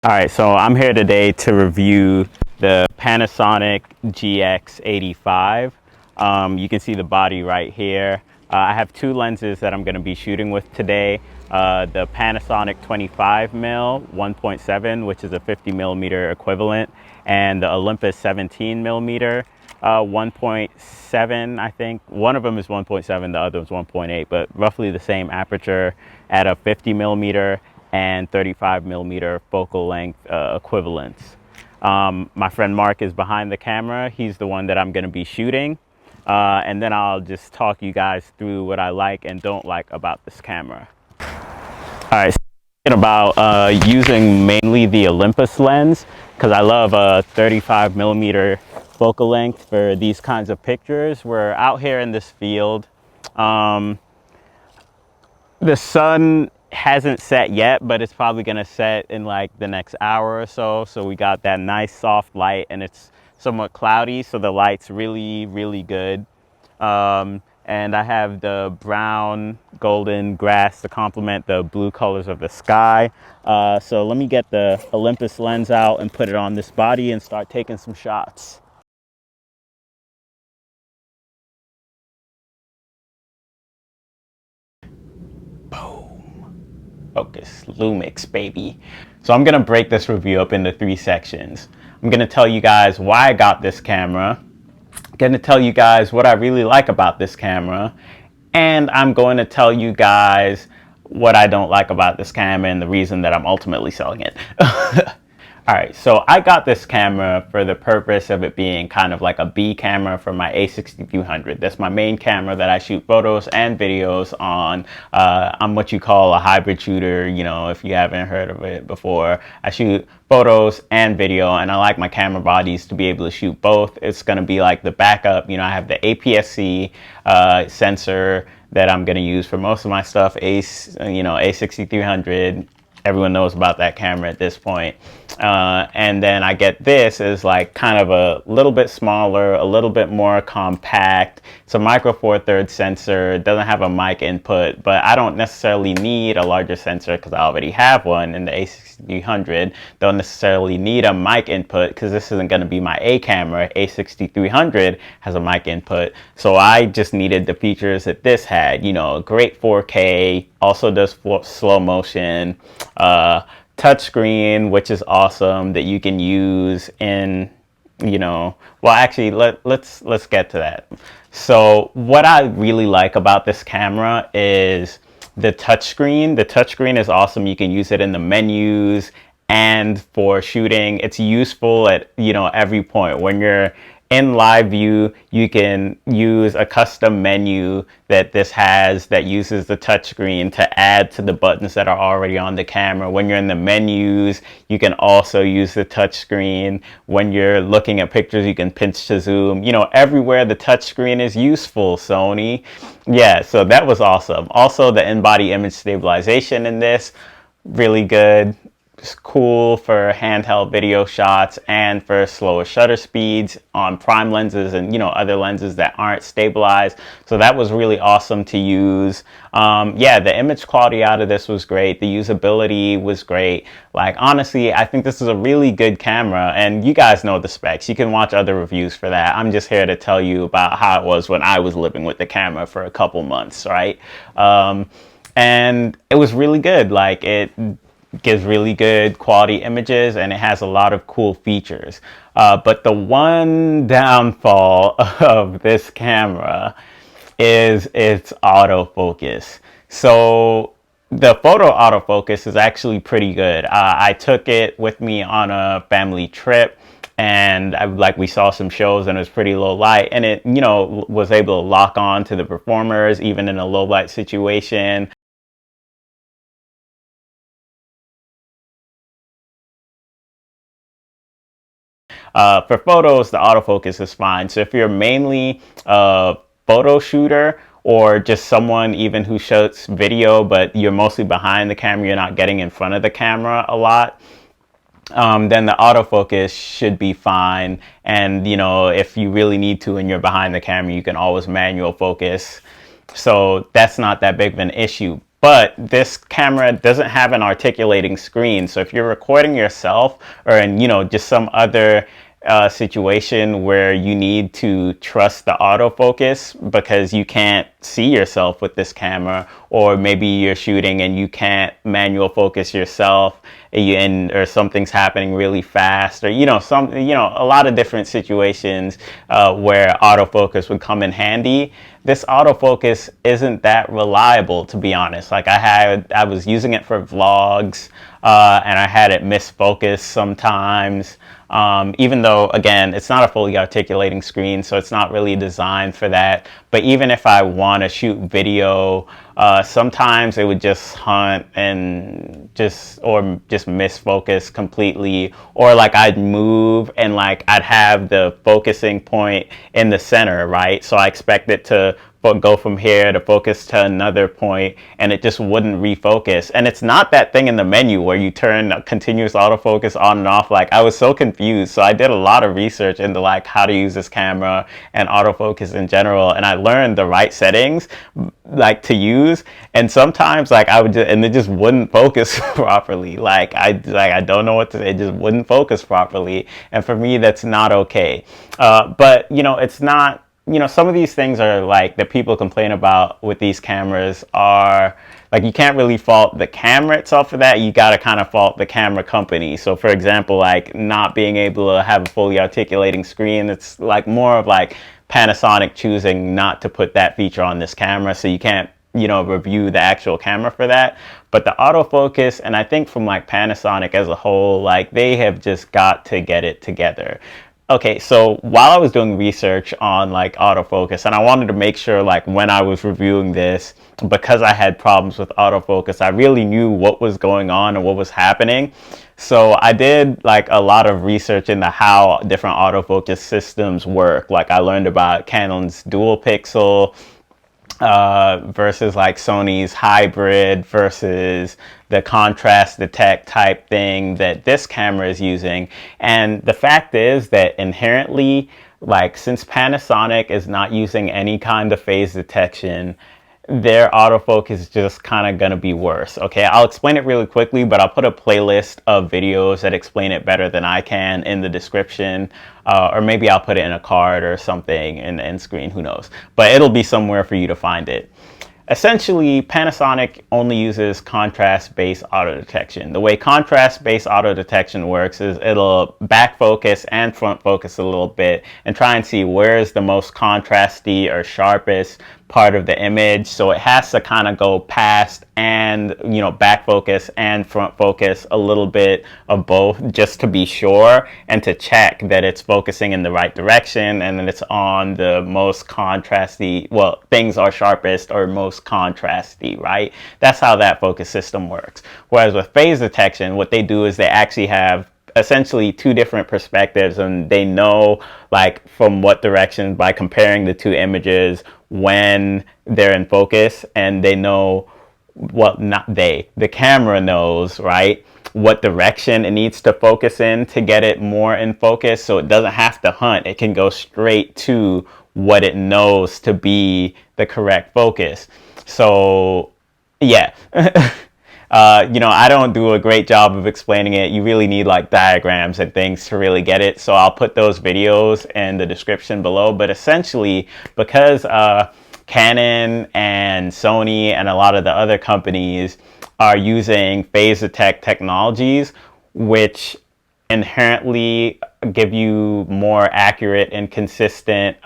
All right, so I'm here today to review the Panasonic GX85. You can see the body right here. I have two lenses that I'm going to be shooting with today. The Panasonic 25mm 1.7, which is a 50mm equivalent, and the Olympus 17mm 1.7, I think. One of them is 1.7, the other is 1.8, but roughly the same aperture at a 50mm and 35mm focal length equivalents. My friend Mark is behind the camera. He's the one that I'm going to be shooting. And then I'll just talk you guys through what I like and don't like about this camera. All right, so thinking about using mainly the Olympus lens because I love a 35mm focal length for these kinds of pictures. We're out here in this field. The sun hasn't set yet, but it's probably gonna set in like the next hour or so. So we got that nice soft light and it's somewhat cloudy, so the light's really good. And I have the brown golden grass to complement the blue colors of the sky. So let me get the Olympus lens out and put it on this body and start taking some shots. Focus, Lumix, baby. So I'm gonna break this review up into three sections. I'm gonna tell you guys why I got this camera. I'm gonna tell you guys what I really like about this camera. And I'm going to tell you guys what I don't like about this camera and the reason that I'm ultimately selling it. All right, so I got this camera for the purpose of it being kind of like a B camera for my A6300. That's my main camera that I shoot photos and videos on. I'm what you call a hybrid shooter, you know, if you haven't heard of it before. I shoot photos and video, and I like my camera bodies to be able to shoot both. It's going to be like the backup. You know, I have the APS-C sensor that I'm going to use for most of my stuff. A6300. Everyone knows about that camera at this point. And then I get this as like kind of a little bit smaller, a little bit more compact. It's a micro four thirds sensor. It doesn't have a mic input, but I don't necessarily need a larger sensor because I already have one in the A6300. Don't necessarily need a mic input because this isn't going to be my A camera. A6300 has a mic input. So I just needed the features that this had, you know, great 4K, also does slow motion, touchscreen, which is awesome, that you can use in, you know, well, actually, let's get to that. So what I really like about this camera is the touchscreen. The touchscreen is awesome. You can use it in the menus and for shooting. It's useful at, you know, every point. When you're in live view, you can use a custom menu that this has that uses the touchscreen to add to the buttons that are already on the camera. When you're in the menus, you can also use the touchscreen. When you're looking at pictures, you can pinch to zoom. You know, everywhere the touchscreen is useful, Sony. Yeah, so that was awesome. Also, the in-body image stabilization in this, really good. It's cool for handheld video shots and for slower shutter speeds on prime lenses and, you know, other lenses that aren't stabilized. So that was really awesome to use. Yeah, the image quality out of this was great. The usability was great. Like, honestly, I think this is a really good camera, and you guys know the specs. You can watch other reviews for that. I'm just here to tell you about how it was when I was living with the camera for a couple months, right? And it was really good. Like, it gives really good quality images and it has a lot of cool features. But the one downfall of this camera is its autofocus. So the photo autofocus is actually pretty good. I took it with me on a family trip and we saw some shows and it was pretty low light, and it, you know, was able to lock on to the performers even in a low light situation. For photos, the autofocus is fine. So if you're mainly a photo shooter or just someone even who shoots video, but you're mostly behind the camera, you're not getting in front of the camera a lot, then the autofocus should be fine. And, you know, if you really need to and you're behind the camera, you can always manual focus. So that's not that big of an issue. But this camera doesn't have an articulating screen. So if you're recording yourself or in, just some other situation where you need to trust the autofocus because you can't see yourself with this camera, or maybe you're shooting and you can't manual focus yourself, or something's happening really fast, or a lot of different situations where autofocus would come in handy. This autofocus isn't that reliable, to be honest. Like I was using it for vlogs, and I had it misfocus sometimes. Even though, again, it's not a fully articulating screen, so it's not really designed for that. But even if I want to shoot video, sometimes it would just hunt and just misfocus completely, or like I'd move and like I'd have the focusing point in the center, right? So I expect it to go from here to focus to another point, and it just wouldn't refocus. And it's not that thing in the menu where you turn continuous autofocus on and off. Like, I was so confused. So I did a lot of research into like how to use this camera and autofocus in general, and I learned the right settings like to use. And sometimes like I would and it just wouldn't focus properly. I don't know what to say. It just wouldn't focus properly, and for me that's not okay. But it's not. Some of these things are like that people complain about with these cameras are like, you can't really fault the camera itself for that. You got to kind of fault the camera company. So for example, like not being able to have a fully articulating screen, it's like more of like Panasonic choosing not to put that feature on this camera. So you can't, review the actual camera for that. But the autofocus, and I think from like Panasonic as a whole, like they have just got to get it together. Okay, so while I was doing research on like autofocus, and I wanted to make sure like when I was reviewing this, because I had problems with autofocus, I really knew what was going on and what was happening. So I did like a lot of research into how different autofocus systems work. Like I learned about Canon's dual pixel versus like Sony's hybrid versus the contrast detect type thing that this camera is using. And the fact is that inherently, like since Panasonic is not using any kind of phase detection, their autofocus is just kind of going to be worse. Okay, I'll explain it really quickly, but I'll put a playlist of videos that explain it better than I can in the description, or maybe I'll put it in a card or something in the end screen, who knows. But it'll be somewhere for you to find it. Essentially, Panasonic only uses contrast-based auto detection. The way contrast-based auto detection works is it'll back focus and front focus a little bit and try and see where is the most contrasty or sharpest part of the image. So it has to kind of go past and back focus and front focus a little bit of both, just to be sure and to check that it's focusing in the right direction and that it's on the most contrasty, well, things are sharpest or most contrasty, right? That's how that focus system works. Whereas with phase detection, what they do is they actually have essentially two different perspectives, and they know like from what direction by comparing the two images when they're in focus, and they know the camera knows, right, what direction it needs to focus in to get it more in focus, so it doesn't have to hunt. It can go straight to what it knows to be the correct focus. So yeah. I don't do a great job of explaining it. You really need like diagrams and things to really get it. So I'll put those videos in the description below. But essentially, because Canon and Sony and a lot of the other companies are using phase detect technologies, which inherently give you more accurate and consistent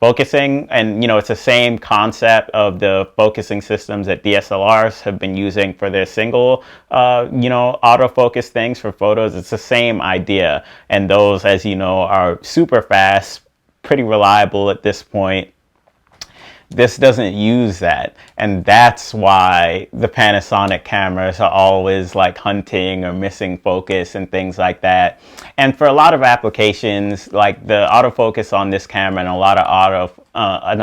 focusing, and it's the same concept of the focusing systems that DSLRs have been using for their single autofocus things for photos. It's the same idea, and those, as you know, are super fast, pretty reliable at this point. This doesn't use that, and that's why the Panasonic cameras are always like hunting or missing focus and things like that. And for a lot of applications, like the autofocus on this camera and a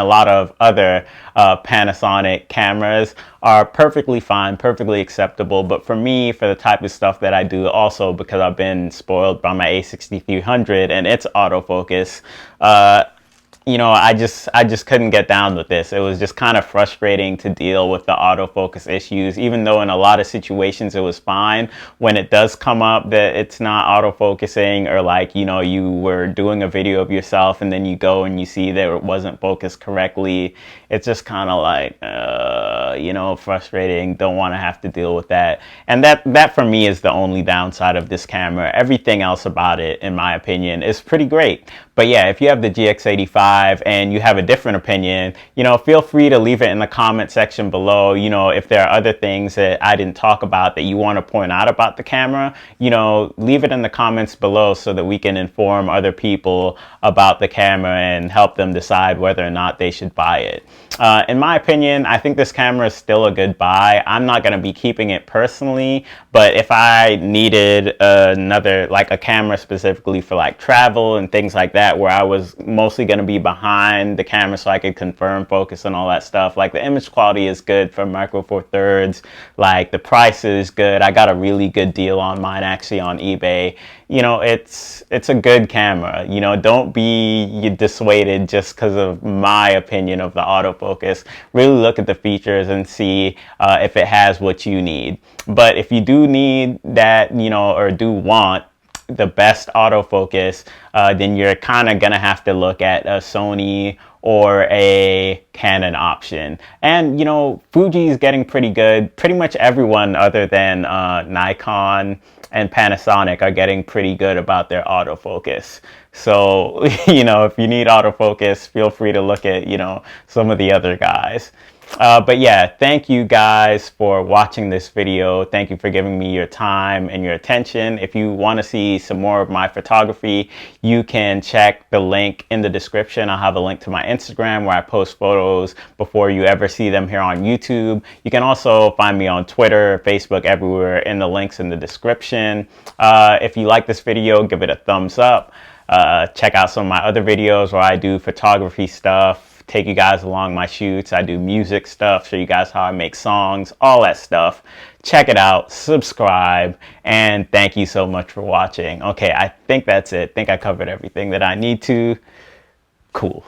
lot of other Panasonic cameras are perfectly fine, perfectly acceptable. But for me, for the type of stuff that I do, also because I've been spoiled by my A6300 and its autofocus, you know, I just couldn't get down with this. It was just kind of frustrating to deal with the autofocus issues, even though in a lot of situations it was fine. When it does come up that it's not autofocusing, or like, you know, you were doing a video of yourself and then you go and you see that it wasn't focused correctly, it's just kind of like, you know, frustrating. Don't want to have to deal with that. And that for me is the only downside of this camera. Everything else about it, in my opinion, is pretty great. But yeah, if you have the GX85 and you have a different opinion, you know, feel free to leave it in the comment section below. You know, if there are other things that I didn't talk about that you want to point out about the camera, you know, leave it in the comments below so that we can inform other people about the camera and help them decide whether or not they should buy it. In my opinion, I think this camera is still a good buy. I'm not going to be keeping it personally, but if I needed another, like a camera specifically for like travel and things like that, where I was mostly going to be behind the camera so I could confirm focus and all that stuff, like the image quality is good for Micro Four Thirds, like the price is good. I got a really good deal on mine actually on eBay. You know, it's a good camera. You know, don't be dissuaded just because of my opinion of the autofocus. Really look at the features and see if it has what you need. But if you do need that, you know, or do want the best autofocus, then you're kind of gonna have to look at a Sony or a Canon option. And you know, Fuji is getting pretty good. Pretty much everyone other than Nikon and Panasonic are getting pretty good about their autofocus. So, you know, if you need autofocus, feel free to look at, you know, some of the other guys. But yeah, thank you guys for watching this video. Thank you for giving me your time and your attention. If you want to see some more of my photography, you can check the link in the description. I'll have a link to my Instagram where I post photos before you ever see them here on YouTube. You can also find me on Twitter, Facebook, everywhere in the links in the description. If you like this video, give it a thumbs up. Check out some of my other videos where I do photography stuff, take you guys along my shoots. I do music stuff, show you guys how I make songs, all that stuff. Check it out, subscribe, and thank you so much for watching. Okay, I think that's it. I think I covered everything that I need to. Cool.